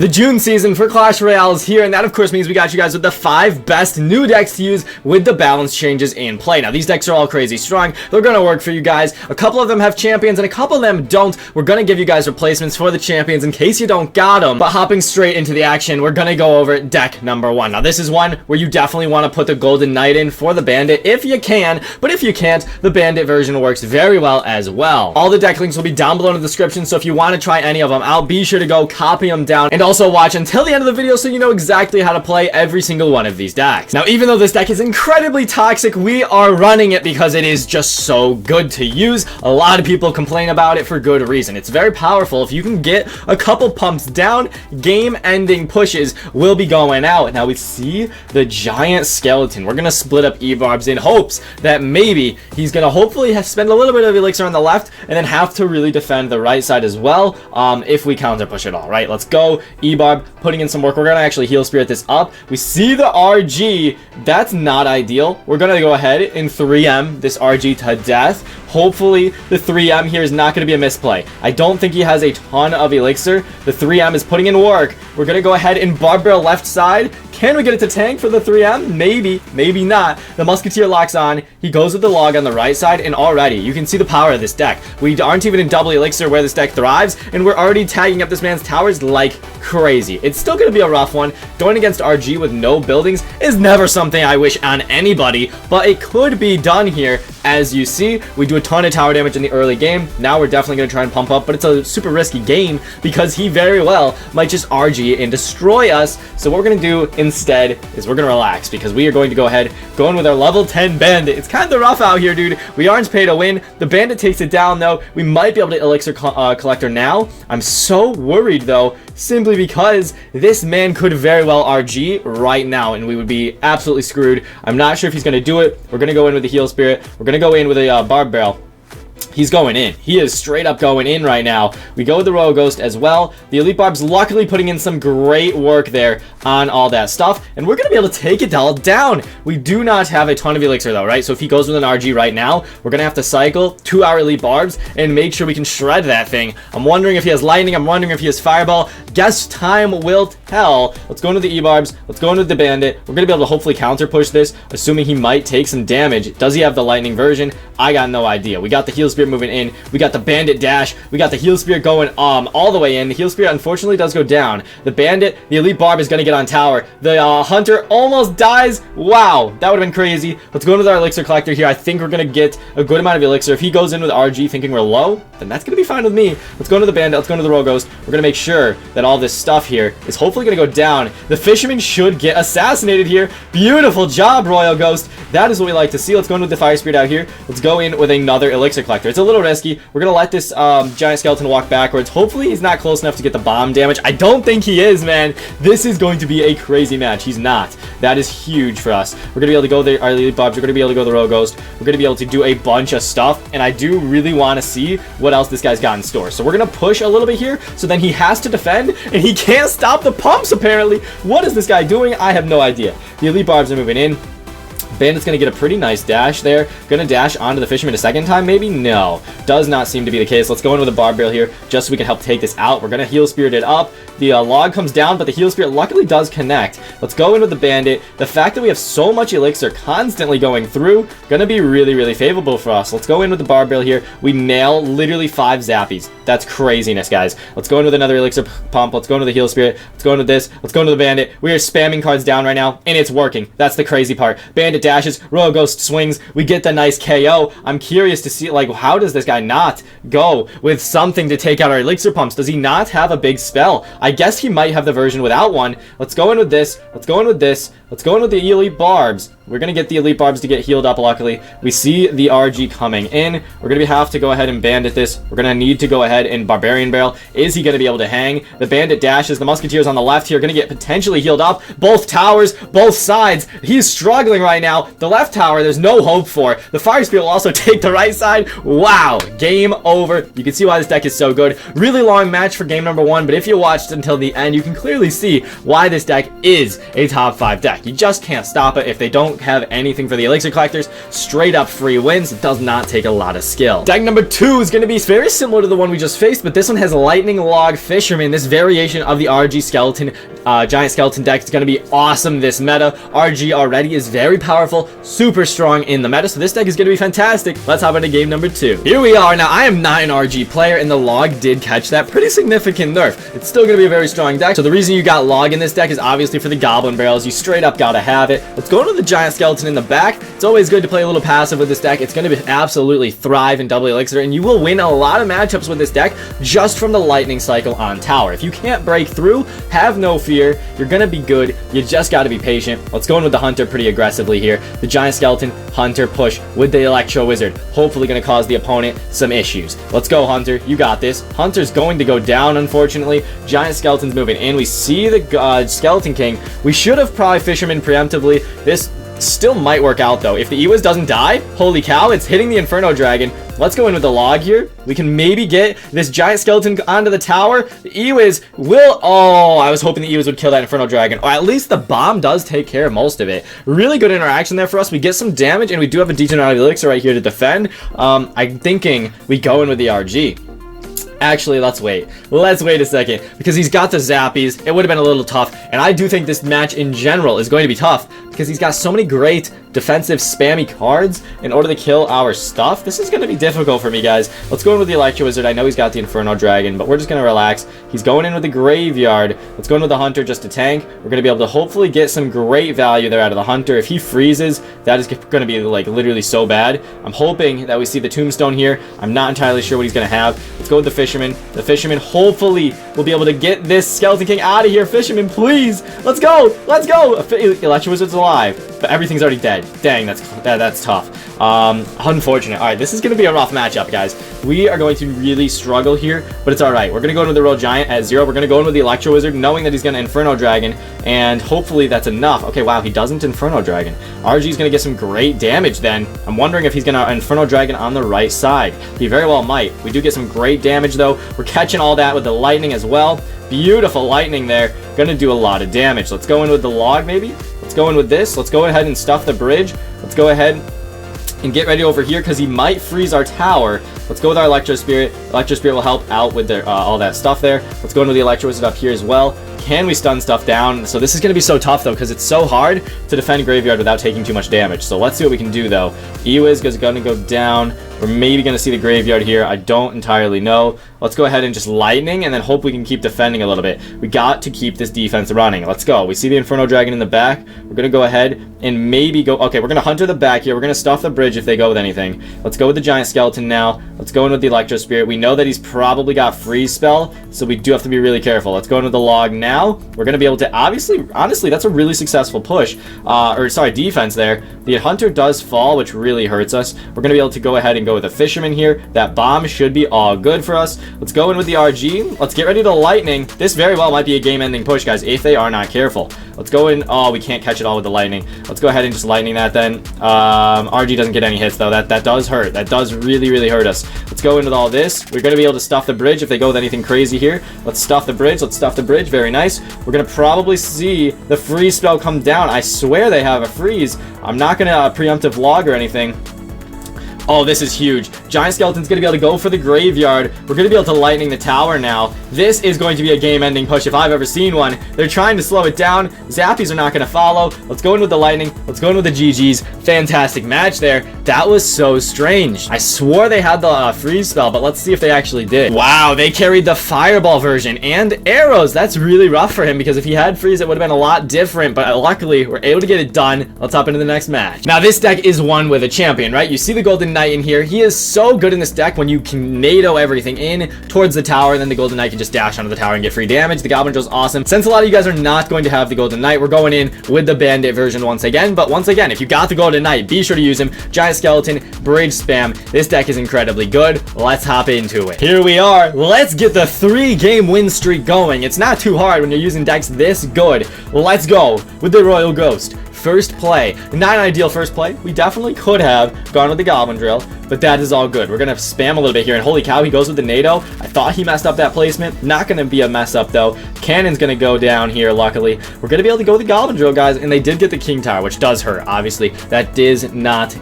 The June season for Clash Royale is here, and that of course means we got you guys with the 5 best new decks to use with the balance changes in play. Now these decks are all crazy strong. They're gonna work for you guys. A couple of them have champions and a couple of them don't. We're gonna give you guys replacements for the champions in case you don't got them. But hopping straight into the action, we're gonna go over deck number 1. Now this is one where you definitely want to put the Golden Knight in for the Bandit if you can, but if you can't, the Bandit version works very well as well. All the deck links will be down below in the description, so if you want to try any of them out, be sure to go copy them down and also watch until the end of the video so you know exactly how to play every single one of these decks. Now even though this deck is incredibly toxic, we are running it because it is just so good to use. A lot of people complain about it for good reason. It's very powerful. If you can get a couple pumps down, game ending pushes will be going out. Now we see the giant skeleton. We're gonna split up E-Barbs in hopes that maybe he's gonna hopefully spend a little bit of elixir on the left and then have to really defend the right side as well, if we counter push it all. Right, let's go. E-Barb putting in some work. We're gonna actually heal spirit this up. We see the RG. That's not ideal. We're gonna go ahead and 3M this RG to death. Hopefully the 3M here is not going to be a misplay. I don't think he has a ton of elixir. The 3M is putting in work. We're going to go ahead and Barb Barrel left side. Can we get it to tank for the 3M? Maybe, maybe not. The Musketeer locks on. He goes with the log on the right side, and already you can see the power of this deck. We aren't even in double elixir where this deck thrives, and we're already tagging up this man's towers like crazy. It's still going to be a rough one. Going against RG with no buildings is never something I wish on anybody, but it could be done here. As you see, we do a ton of tower damage in the early game. Now we're definitely going to try and pump up, but it's a super risky game because he very well might just RG and destroy us. So what we're going to do instead is we're going to relax because we are going to go ahead, going with our level 10 Bandit. It's kind of rough out here, dude. We aren't paid to win. The Bandit takes it down, though. We might be able to elixir collector now. I'm so worried, though, simply because this man could very well RG right now, and we would be absolutely screwed. I'm not sure if he's going to do it. We're going to go in with the heal spirit. We're going to go in with a Barb Barrel. He's going in. He is straight up going in right now. We go with the Royal Ghost as well. The Elite Barb's luckily putting in some great work there on all that stuff, and we're going to be able to take it all down. We do not have a ton of elixir though, right? So if he goes with an RG right now, we're going to have to cycle 2 our Elite Barbs and make sure we can shred that thing. I'm wondering if he has lightning. I'm wondering if he has fireball. Guess time will tell. Let's go into the E-Barbs. Let's go into the Bandit. We're going to be able to hopefully counter push this, assuming he might take some damage. Does he have the lightning version? I got no idea. We got the heal spirit moving in. We got the Bandit dash. We got the heal spirit going all the way in. The heal spirit unfortunately does go down. The Bandit, the Elite Barb is going to get on tower. The Hunter almost dies. Wow, that would have been crazy. Let's go into our elixir collector here. I think we're going to get a good amount of elixir. If he goes in with RG thinking we're low, then that's going to be fine with me. Let's go into the Bandit. Let's go into the Royal Ghost. We're going to make sure that all this stuff here is hopefully going to go down. The Fisherman should get assassinated here. Beautiful job, Royal Ghost. That is what we like to see. Let's go in with the Fire Spirit out here. Let's go in with another elixir collector. It's a little risky. We're going to let this giant skeleton walk backwards. Hopefully he's not close enough to get the bomb damage. I don't think he is, man. This is going to be a crazy match. He's not. That is huge for us. We're going to be able to go there. Our Elite Bobs. We're going to be able to go the Royal Ghost. We're going to be able to do a bunch of stuff, and I do really want to see what else this guy's got in store. So we're going to push a little bit here, so then he has to defend, and he can't stop the pumps, apparently. What is this guy doing? I have no idea. The Elite Barbs are moving in. Bandit's going to get a pretty nice dash there. Going to dash onto the Fisherman a second time, maybe? No. Does not seem to be the case. Let's go in with a Barb Barrel here, just so we can help take this out. We're going to heal spirit it up. The log comes down, but the heal spirit luckily does connect. Let's go in with the Bandit. The fact that we have so much elixir constantly going through, going to be really, really favorable for us. Let's go in with the Barb Barrel here. We nail literally 5 zappies. That's craziness, guys. Let's go in with another elixir pump. Let's go into the heal spirit. Let's go into this. Let's go into the Bandit. We are spamming cards down right now, and it's working. That's the crazy part. Bandit dashes. Royal Ghost swings. We get the nice KO. I'm curious to see, like, how does this guy not go with something to take out our elixir pumps? Does he not have a big spell? I guess he might have the version without one. Let's go in with this. Let's go in with this. Let's go in with the Elite Barbs. We're going to get the Elite Barbs to get healed up, luckily. We see the RG coming in. We're going to have to go ahead and Bandit this. We're going to need to go ahead and Barbarian Barrel. Is he going to be able to hang? The Bandit dashes. The Musketeers on the left here are going to get potentially healed up. Both towers, both sides. He's struggling right now. The left tower, there's no hope for. The Fire Spirit will also take the right side. Wow. Game over. You can see why this deck is so good. Really long match for game number 1, but if you watched until the end, you can clearly see why this deck is a top 5 deck. You just can't stop it. If they don't don't have anything for the elixir collectors. Straight up free wins. It does not take a lot of skill. Deck number 2 is going to be very similar to the one we just faced, but this one has Lightning Log Fisherman. This variation of the RG skeleton, giant skeleton deck is going to be awesome this meta. RG already is very powerful, super strong in the meta, so this deck is going to be fantastic. Let's hop into game number 2. Here we are. Now, I am not an RG player, and the Log did catch that pretty significant nerf. It's still going to be a very strong deck, so the reason you got Log in this deck is obviously for the Goblin Barrels. You straight up got to have it. Let's go into the giant skeleton in the back. It's always good to play a little passive with this deck. It's going to absolutely thrive in double elixir, and you will win a lot of matchups with this deck just from the lightning cycle on tower. If you can't break through, have no fear. You're going to be good. You just got to be patient. Let's go in with the Hunter pretty aggressively here. The giant skeleton, Hunter push with the Electro Wizard. Hopefully going to cause the opponent some issues. Let's go, Hunter. You got this. Hunter's going to go down, unfortunately. Giant skeleton's moving in. We see the Skeleton King. We should have probably Fisherman preemptively. This still might work out, though. If the Ewiz doesn't die, holy cow, it's hitting the Inferno Dragon. Let's go in with the Log here. We can maybe get this giant skeleton onto the tower. The Ewiz will... Oh, I was hoping the Ewiz would kill that Inferno Dragon. Or at least the bomb does take care of most of it. Really good interaction there for us. We get some damage, and we do have a decent amount of elixir right here to defend. I'm thinking we go in with the RG. Actually, let's wait. Let's wait a second, because he's got the Zappies. It would have been a little tough, and I do think this match in general is going to be tough, because he's got so many great defensive spammy cards in order to kill our stuff. This is going to be difficult for me, guys. Let's go in with the Electro Wizard. I know he's got the Inferno Dragon, but we're just going to relax. He's going in with the Graveyard. Let's go in with the Hunter just to tank. We're going to be able to hopefully get some great value there out of the Hunter. If he freezes, that is going to be like literally so bad. I'm hoping that we see the Tombstone here. I'm not entirely sure what he's going to have. Let's go with the Fisherman. The Fisherman hopefully will be able to get this Skeleton King out of here. Fisherman, please. Let's go. Let's go. Electro Wizard's alive, but everything's already dead. Dang, that's tough. Unfortunate. All right, this is going to be a rough matchup, guys. We are going to really struggle here, but it's all right. We're going to go into the Royal Giant at 0. We're going to go in with the Electro Wizard, knowing that he's going to Inferno Dragon, and hopefully that's enough. Okay, wow, he doesn't Inferno Dragon. RG's going to get some great damage then. I'm wondering if he's going to Inferno Dragon on the right side. He very well might. We do get some great damage, though. We're catching all that with the lightning as well. Beautiful lightning there. Going to do a lot of damage. Let's go in with the Log, maybe. Let's go in with this. Let's go ahead and stuff the bridge. Let's go ahead and get ready over here, because he might freeze our tower. Let's go with our Electro Spirit. Electro Spirit will help out with their, all that stuff there. Let's go into the Electro Wizard up here as well. Can we stun stuff down? So this is going to be so tough, though, because it's so hard to defend Graveyard without taking too much damage. So let's see what we can do, though. Ewiz is going to go down. We're maybe going to see the Graveyard here. I don't entirely know. Let's go ahead and just Lightning, and then hope we can keep defending a little bit. We got to keep this defense running. Let's go. We see the Inferno Dragon in the back. We're going to go ahead and maybe go... Okay, we're going to Hunter the back here. We're going to stuff the bridge if they go with anything. Let's go with the Giant Skeleton now. Let's go in with the Electro Spirit. We know that he's probably got Freeze Spell, so we do have to be really careful. Let's go in with the Log now. We're going to be able to... Honestly, that's a really successful push. Defense there. The Hunter does fall, which really hurts us. We're going to be able to go ahead and go with the Fisherman here. That bomb should be all good for us. Let's go in with the RG. Let's get ready to Lightning. This very well might be a game-ending push, guys, if they are not careful. Let's go in. Oh, we can't catch it all with the Lightning. Let's go ahead and just Lightning that then. RG doesn't get any hits, though. That does hurt. That does really, really hurt us. Let's go in with all this. We're going to be able to stuff the bridge if they go with anything crazy here. Let's stuff the bridge. Let's stuff the bridge. Very nice. We're going to probably see the freeze spell come down. I swear they have a freeze. I'm not going to preemptive Log or anything. Oh, this is huge. Giant Skeleton's going to be able to go for the Graveyard. We're going to be able to Lightning the tower now. This is going to be a game-ending push if I've ever seen one. They're trying to slow it down. Zappies are not going to follow. Let's go in with the Lightning. Let's go in with the GGs. Fantastic match there. That was so strange. I swore they had the freeze spell, but let's see if they actually did. Wow, they carried the Fireball version and arrows. That's really rough for him, because if he had freeze, it would have been a lot different, but luckily, we're able to get it done. Let's hop into the next match. Now, this deck is won with a champion, right? You see the Golden Knight in here. He is so good in this deck when you can NATO everything in towards the tower, and then the Golden Knight can just dash onto the tower and get free damage. The Goblin Joe's awesome. Since a lot of you guys are not going to have the Golden Knight, we're going in with the Bandit version once again. But once again, if you got the Golden Knight, be sure to use him. Giant Skeleton, Bridge Spam. This deck is incredibly good. Let's hop into it. Here we are. Let's get the 3-game win streak going. It's not too hard when you're using decks this good. Let's go with the Royal Ghost. first play. Not an ideal first play. We definitely could have gone with the Goblin Drill, but that is all good. We're going to spam a little bit here, and holy cow, he goes with the NATO. I thought he messed up that placement. Not going to be a mess up, though. Cannon's going to go down here, luckily. We're going to be able to go with the Goblin Drill, guys, and they did get the King Tower, which does hurt, obviously. That is not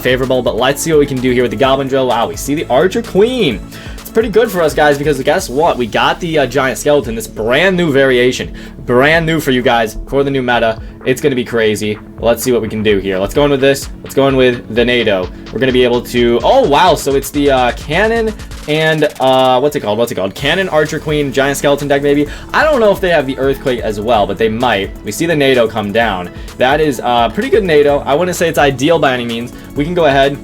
favorable, but let's see what we can do here with the Goblin Drill. Wow, we see the Archer Queen. It's pretty good for us, guys, because guess what? We got the Giant Skeleton, this brand new variation. Brand new for you guys for the new meta. It's going to be crazy. Let's see what we can do here. Let's go in with this. Let's go in with the NATO. We're going to be able to... Oh, wow. So it's the Cannon and... what's it called? Cannon, Archer Queen, Giant Skeleton deck, maybe. I don't know if they have the Earthquake as well, but they might. We see the NATO come down. That is pretty good NATO. I wouldn't say it's ideal by any means. We can go ahead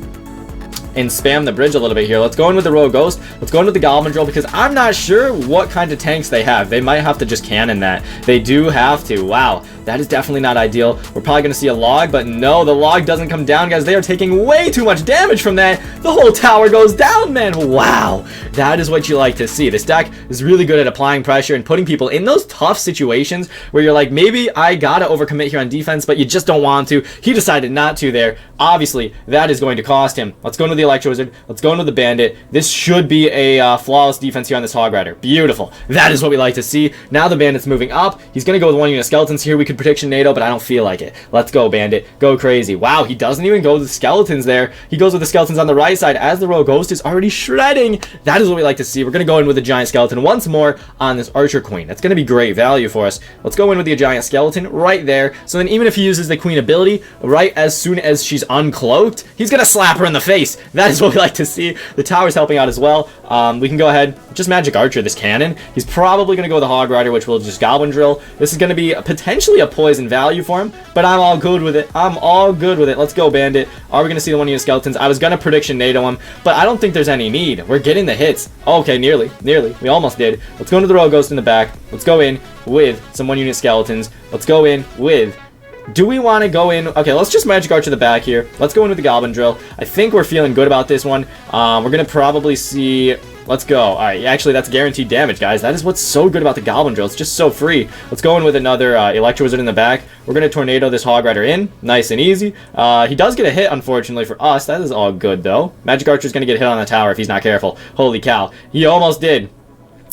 and spam the bridge a little bit here. Let's go in with the Royal Ghost. Let's go in with the Goblin Drill, because I'm not sure what kind of tanks they have. They might have to just cannon that. They do have to. Wow, that is definitely not ideal. We're probably going to see a log, but no, the log doesn't come down, guys. They are taking way too much damage from that. The whole tower goes down, man. Wow, that is what you like to see. This deck is really good at applying pressure and putting people in those tough situations where you're like, maybe I gotta overcommit here on defense, but you just don't want to. He decided not to there. Obviously, that is going to cost him. Let's go into the Electro Wizard. Let's go into the Bandit. This should be a flawless defense here on this Hog Rider. Beautiful. That is what we like to see. Now the Bandit's moving up. He's going to go with 1 unit Skeletons here. We could prediction NATO, but I don't feel like it. Let's go, Bandit. Go crazy. Wow, he doesn't even go with the Skeletons there. He goes with the Skeletons on the right side as the Royal Ghost is already shredding. That is what we like to see. We're going to go in with a Giant Skeleton once more on this Archer Queen. That's going to be great value for us. Let's go in with the Giant Skeleton right there. So then even if he uses the Queen ability, right as soon as she's uncloaked, he's going to slap her in the face. That is what we like to see. The tower's helping out as well. We can go ahead, just Magic Archer this Cannon. He's probably going to go with the Hog Rider, which will just Goblin Drill. This is going to be potentially a poison value for him, but I'm all good with it. I'm all good with it. Let's go, Bandit. Are we going to see the 1 unit Skeletons? I was going to prediction NATO him, but I don't think there's any need. We're getting the hits. Okay, nearly. We almost did. Let's go into the Royal Ghost in the back. Let's go in with some 1 unit Skeletons. Let's go in with... Do we want to go in? Okay, let's just Magic Archer the back here. Let's go in with the Goblin Drill. I think we're feeling good about this one. We're going to probably see... Let's go. All right, actually, that's guaranteed damage, guys. That is what's so good about the Goblin Drill. It's just so free. Let's go in with another Electro Wizard in the back. We're going to Tornado this Hog Rider in. Nice and easy. He does get a hit, unfortunately, for us. That is all good, though. Magic Archer's going to get hit on the tower if he's not careful. Holy cow. He almost did.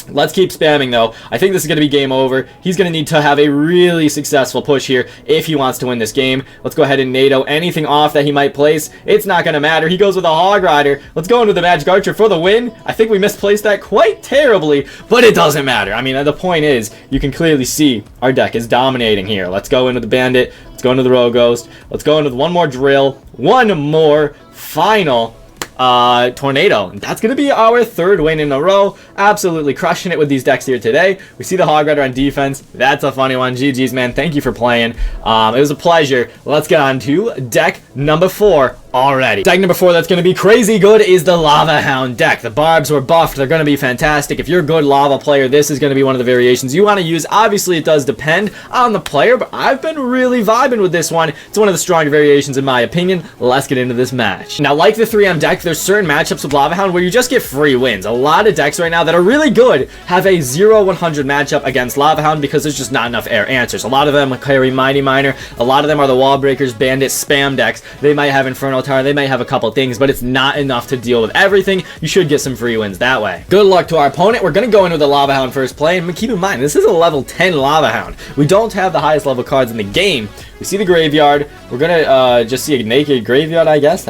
Let's keep spamming, though. I think this is going to be game over. He's going to need to have a really successful push here if he wants to win this game. Let's go ahead and NATO anything off that he might place. It's not going to matter. He goes with a Hog Rider. Let's go into the Magic Archer for the win. I think we misplaced that quite terribly, but it doesn't matter. I mean, the point is, you can clearly see our deck is dominating here. Let's go into the Bandit. Let's go into the Royal Ghost. Let's go into one more Drill. One more final Tornado. That's going to be our 3rd win in a row. Absolutely crushing it with these decks here today. We see the Hog Rider on defense. That's a funny one. GG's, man. Thank you for playing. It was a pleasure. Let's get on to deck number 4 already. Deck number 4 that's going to be crazy good is the Lava Hound deck. The barbs were buffed. They're going to be fantastic. If you're a good lava player, this is going to be one of the variations you want to use. Obviously, it does depend on the player, but I've been really vibing with this one. It's one of the stronger variations in my opinion. Let's get into this match. Now, like the 3M deck, there's certain matchups with Lava Hound where you just get free wins. A lot of decks right now that are really good have a 0-100 matchup against Lava Hound because there's just not enough air answers. A lot of them carry Mighty Miner. A lot of them are the Wall Breakers, Bandit, Spam decks. They might have Inferno Tower. They might have a couple things, but it's not enough to deal with everything. You should get some free wins that way. Good luck to our opponent. We're going to go in with the Lava Hound first play, and keep in mind, this is a level 10 Lava Hound. We don't have the highest level cards in the game. We see the Graveyard. We're going to just see a naked Graveyard, I guess.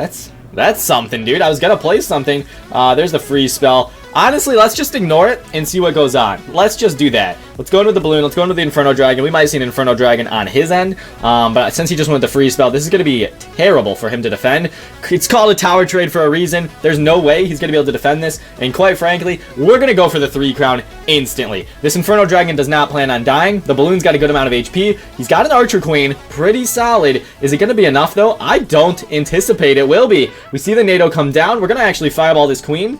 That's something, dude. I was going to play something. There's the freeze spell. Honestly, let's just ignore it and see what goes on. Let's just do that. Let's go into the balloon. Let's go into the Inferno Dragon. We might see an Inferno Dragon on his end. But since he just went with the freeze spell, this is going to be terrible for him to defend. It's called a tower trade for a reason. There's no way he's going to be able to defend this. And quite frankly, we're going to go for the 3 crown instantly. This Inferno Dragon does not plan on dying. The balloon's got a good amount of HP. He's got an Archer Queen. Pretty solid. Is it going to be enough, though? I don't anticipate it will be. We see the NATO come down. We're going to actually fireball this Queen,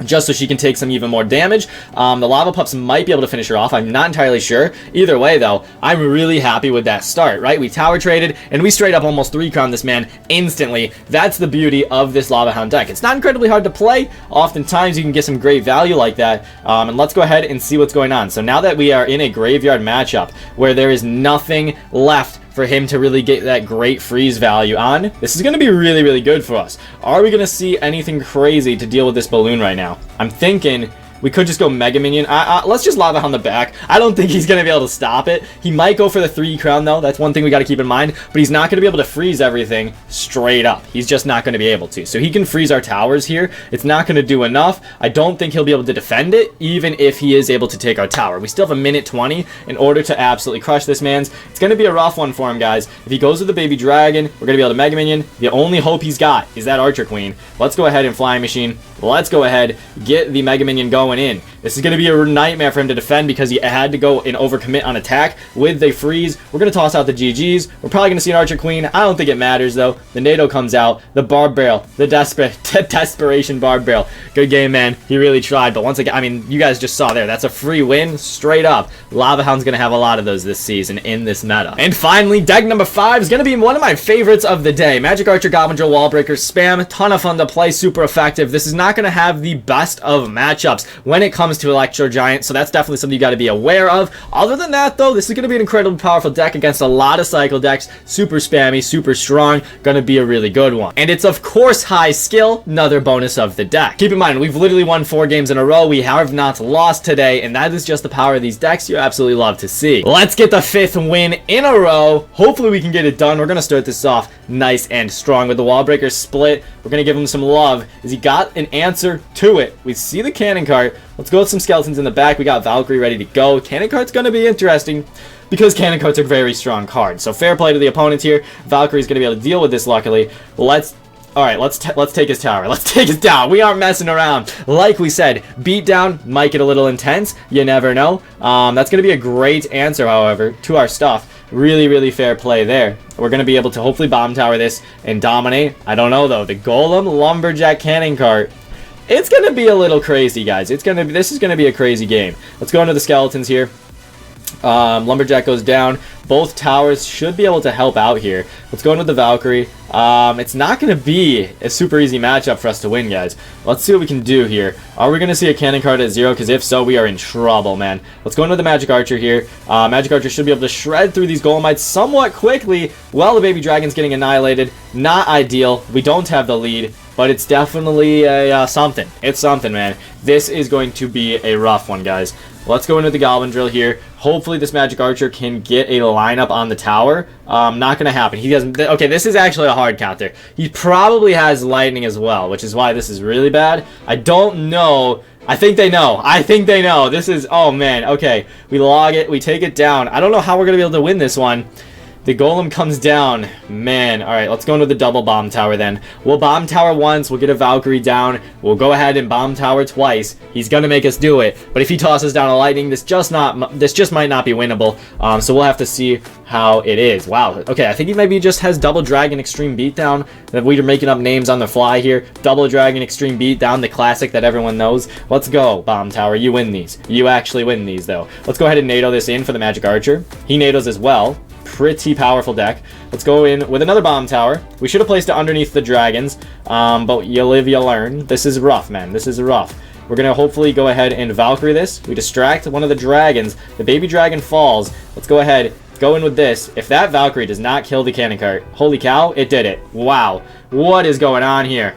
just so she can take some even more damage. The Lava Pups might be able to finish her off. I'm not entirely sure. Either way, though, I'm really happy with that start, right? We tower traded, and we straight up almost 3-crowned this man instantly. That's the beauty of this Lava Hound deck. It's not incredibly hard to play. Oftentimes, you can get some great value like that. And let's go ahead and see what's going on. So now that we are in a Graveyard matchup where there is nothing left for him to really get that great freeze value on. This is going to be really, really good for us. Are we going to see anything crazy to deal with this balloon right now? I'm thinking we could just go Mega Minion. Let's just Lava Hound the back. I don't think he's going to be able to stop it. He might go for the 3 crown, though. That's one thing we got to keep in mind. But he's not going to be able to freeze everything straight up. He's just not going to be able to. So he can freeze our towers here. It's not going to do enough. I don't think he'll be able to defend it, even if he is able to take our tower. We still have a minute 20 in order to absolutely crush this man's. It's going to be a rough one for him, guys. If he goes with the Baby Dragon, we're going to be able to Mega Minion. The only hope he's got is that Archer Queen. Let's go ahead and Flying Machine. Let's go ahead, get the Mega Minion going in. This is going to be a nightmare for him to defend because he had to go and overcommit on attack with the freeze. We're going to toss out the GGs. We're probably going to see an Archer Queen. I don't think it matters, though. The NATO comes out. The Barb Barrel. The Desperation Barb Barrel. Good game, man. He really tried. But once again, I mean, you guys just saw there. That's a free win straight up. Lava Hound's going to have a lot of those this season in this meta. And finally, deck number 5 is going to be one of my favorites of the day. Magic Archer, Goblin Drill, Wall Breaker, Spam. Ton of fun to play. Super effective. This is not going to have the best of matchups when it comes to Electro Giant, so that's definitely something you got to be aware of. Other than that, though, this is going to be an incredibly powerful deck against a lot of cycle decks. Super spammy, super strong. Going to be a really good one. And it's, of course, high skill. Another bonus of the deck. Keep in mind, we've literally won 4 games in a row. We have not lost today, and that is just the power of these decks you absolutely love to see. Let's get the 5th win in a row. Hopefully, we can get it done. We're going to start this off nice and strong with the Wall Breaker split. We're going to give him some love as he got an answer to it. We see the cannon cart. Let's go with some skeletons in the back. We got Valkyrie ready to go. Cannon cart's going to be interesting because cannon carts are very strong cards. So fair play to the opponent here. Valkyrie's going to be able to deal with this, luckily. Let's take his tower. Let's take his down. We aren't messing around. Like we said, beatdown might get a little intense. You never know. That's going to be a great answer, however, to our stuff. Really, really fair play there. We're going to be able to hopefully bomb tower this and dominate. I don't know, though. The Golem Lumberjack Cannon Cart. It's going to be a little crazy, guys. This is going to be a crazy game. Let's go into the skeletons here. Lumberjack goes down. Both towers should be able to help out here. Let's go in with the Valkyrie. It's not going to be a super easy matchup for us to win, guys. Let's see what we can do here. Are we going to see a cannon card at 0? Because if so, we are in trouble, man. Let's go into the Magic Archer here. Magic Archer should be able to shred through these Golemites somewhat quickly while the Baby Dragon's getting annihilated. Not ideal. We don't have the lead, but it's definitely a something. It's something, man. This is going to be a rough one, guys. Let's go into the Goblin Drill here. Hopefully this Magic Archer can get a lineup on the tower. Not going to happen. He doesn't. Okay, this is actually a hard counter. He probably has lightning as well, which is why this is really bad. I don't know. I think they know. I think they know. This is... Oh, man. Okay. We log it. We take it down. I don't know how we're going to be able to win this one. The Golem comes down. Man. Alright, let's go into the double bomb tower then. We'll bomb tower once. We'll get a Valkyrie down. We'll go ahead and bomb tower twice. He's going to make us do it. But if he tosses down a lightning, this just might not be winnable. So we'll have to see how it is. Wow. Okay, I think he maybe just has Double Dragon Extreme Beatdown. That we're making up names on the fly here. Double Dragon Extreme Beatdown, the classic that everyone knows. Let's go, bomb tower. You win these. You actually win these, though. Let's go ahead and NATO this in for the Magic Archer. He NATOs as well. Pretty powerful deck. Let's go in with another bomb tower. We should have placed it underneath the dragons, but you live, you learn. This is rough, man. This is rough. We're going to hopefully go ahead and Valkyrie this. We distract one of the dragons. The Baby Dragon falls. Let's go ahead, go in with this. If that Valkyrie does not kill the cannon cart, holy cow, it did it. Wow. What is going on here?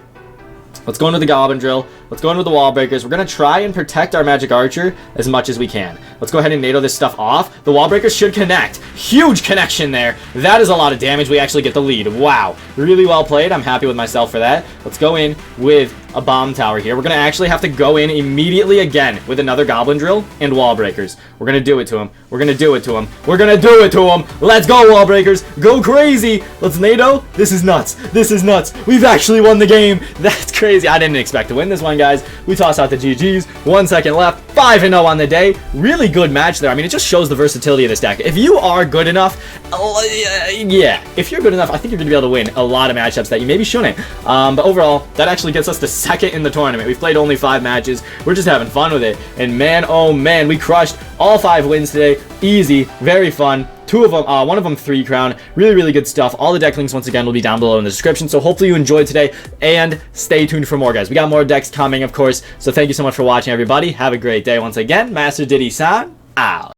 Let's go into the Goblin Drill. Let's go into the Wall Breakers. We're going to try and protect our Magic Archer as much as we can. Let's go ahead and NATO this stuff off. The Wall Breakers should connect. Huge connection there. That is a lot of damage. We actually get the lead. Wow. Really well played. I'm happy with myself for that. Let's go in with a bomb tower here. We're going to actually have to go in immediately again with another Goblin Drill and Wall Breakers. We're going to do it to him. We're going to do it to him. We're going to do it to him. Let's go, Wall Breakers. Go crazy. Let's NATO. This is nuts. This is nuts. We've actually won the game. That's crazy. I didn't expect to win this one, guys. We toss out the GGs. 1 second left. 5-0 on the day. Really good match there. I mean, it just shows the versatility of this deck. If you are good enough, yeah, if you're good enough, I think you're going to be able to win a lot of matchups that you maybe shouldn't. But overall, that actually gets us to second in the tournament. We've played only 5 matches. We're just having fun with it. And man, oh man, we crushed all 5 wins today. Easy, very fun. 2 of them, one of them 3 crown. Really, really good stuff. All the deck links, once again, will be down below in the description. So hopefully you enjoyed today, and stay tuned for more, guys. We got more decks coming, of course. So thank you so much for watching, everybody. Have a great day once again. Master Diddy-san, out.